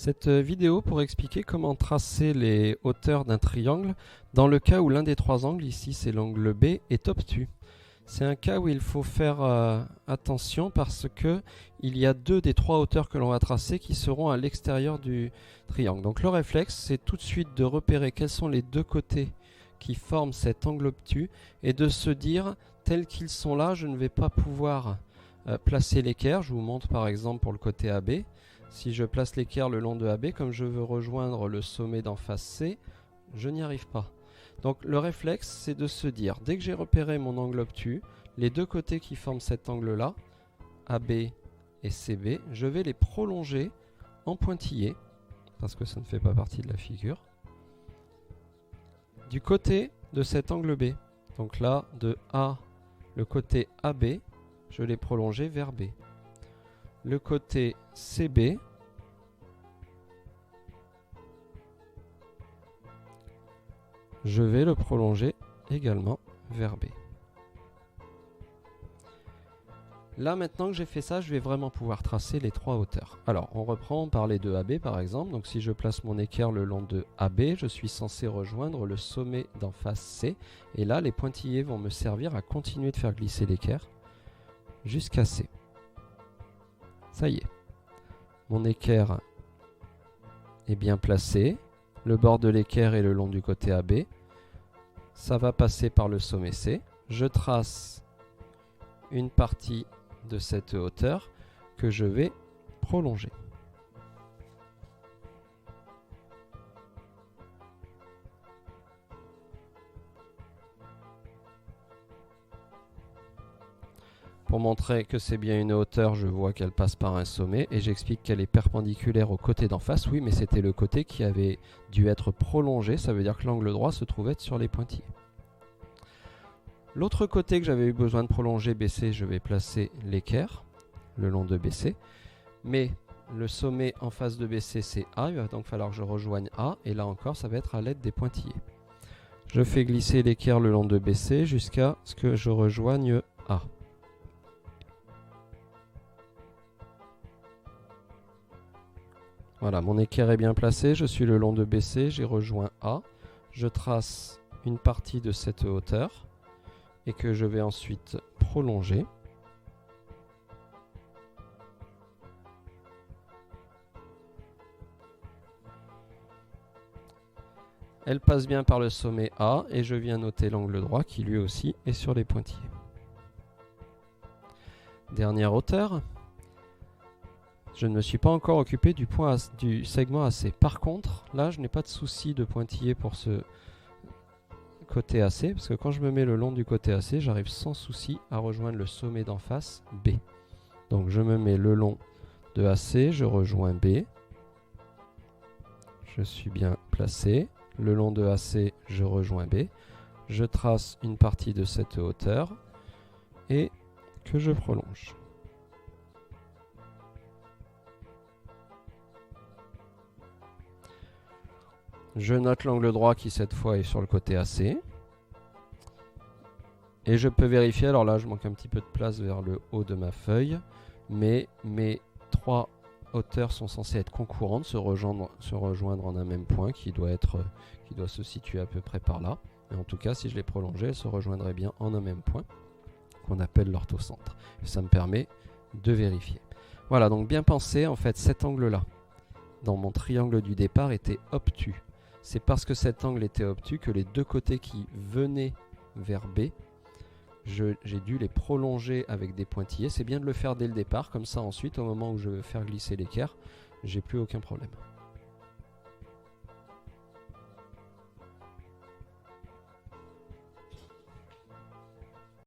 Cette vidéo pour expliquer comment tracer les hauteurs d'un triangle dans le cas où l'un des trois angles, ici c'est l'angle B, est obtus. C'est un cas où il faut faire attention parce que il y a deux des trois hauteurs que l'on va tracer qui seront à l'extérieur du triangle. Donc le réflexe, c'est tout de suite de repérer quels sont les deux côtés qui forment cet angle obtus et de se dire, tels qu'ils sont là, je ne vais pas pouvoir placer l'équerre. Je vous montre par exemple pour le côté AB. Si je place l'équerre le long de AB, comme je veux rejoindre le sommet d'en face C, je n'y arrive pas. Donc le réflexe, c'est de se dire, dès que j'ai repéré mon angle obtus, les deux côtés qui forment cet angle-là, AB et CB, je vais les prolonger en pointillés, parce que ça ne fait pas partie de la figure, du côté de cet angle B. Donc là, de A, le côté AB, je l'ai prolongé vers B. Le côté CB, je vais le prolonger également vers B. Là, maintenant que j'ai fait ça, je vais vraiment pouvoir tracer les trois hauteurs. Alors, on reprend, on parlait de AB par exemple. Donc, si je place mon équerre le long de AB, je suis censé rejoindre le sommet d'en face C. Et là, les pointillés vont me servir à continuer de faire glisser l'équerre jusqu'à C. Ça y est. Mon équerre est bien placé. Le bord de l'équerre est le long du côté AB. Ça va passer par le sommet C. Je trace une partie de cette hauteur que je vais prolonger. Pour montrer que c'est bien une hauteur, je vois qu'elle passe par un sommet et j'explique qu'elle est perpendiculaire au côté d'en face. Oui, mais c'était le côté qui avait dû être prolongé. Ça veut dire que l'angle droit se trouvait sur les pointillés. L'autre côté que j'avais eu besoin de prolonger, BC, je vais placer l'équerre le long de BC. Mais le sommet en face de BC, c'est A. Il va donc falloir que je rejoigne A. Et là encore, ça va être à l'aide des pointillés. Je fais glisser l'équerre le long de BC jusqu'à ce que je rejoigne A. Voilà, mon équerre est bien placé, je suis le long de BC, j'ai rejoint A. Je trace une partie de cette hauteur et que je vais ensuite prolonger. Elle passe bien par le sommet A et je viens noter l'angle droit qui lui aussi est sur les pointillés. Dernière hauteur. Je ne me suis pas encore occupé du segment AC. Par contre, là, je n'ai pas de souci de pointillé pour ce côté AC, parce que quand je me mets le long du côté AC, j'arrive sans souci à rejoindre le sommet d'en face, B. Donc je me mets le long de AC, je rejoins B. Je suis bien placé. Le long de AC, je rejoins B. Je trace une partie de cette hauteur et que je prolonge. Je note l'angle droit qui cette fois est sur le côté AC. Et je peux vérifier, alors là je manque un petit peu de place vers le haut de ma feuille, mais mes trois hauteurs sont censées être concurrentes, se rejoindre en un même point qui doit se situer à peu près par là. Et en tout cas, si je les prolongeais, elles se rejoindraient bien en un même point, qu'on appelle l'orthocentre. Ça me permet de vérifier. Voilà, donc bien pensé, en fait cet angle-là, dans mon triangle du départ, était obtus. C'est parce que cet angle était obtus que les deux côtés qui venaient vers B, j'ai dû les prolonger avec des pointillés. C'est bien de le faire dès le départ, comme ça ensuite au moment où je veux faire glisser l'équerre, j'ai plus aucun problème.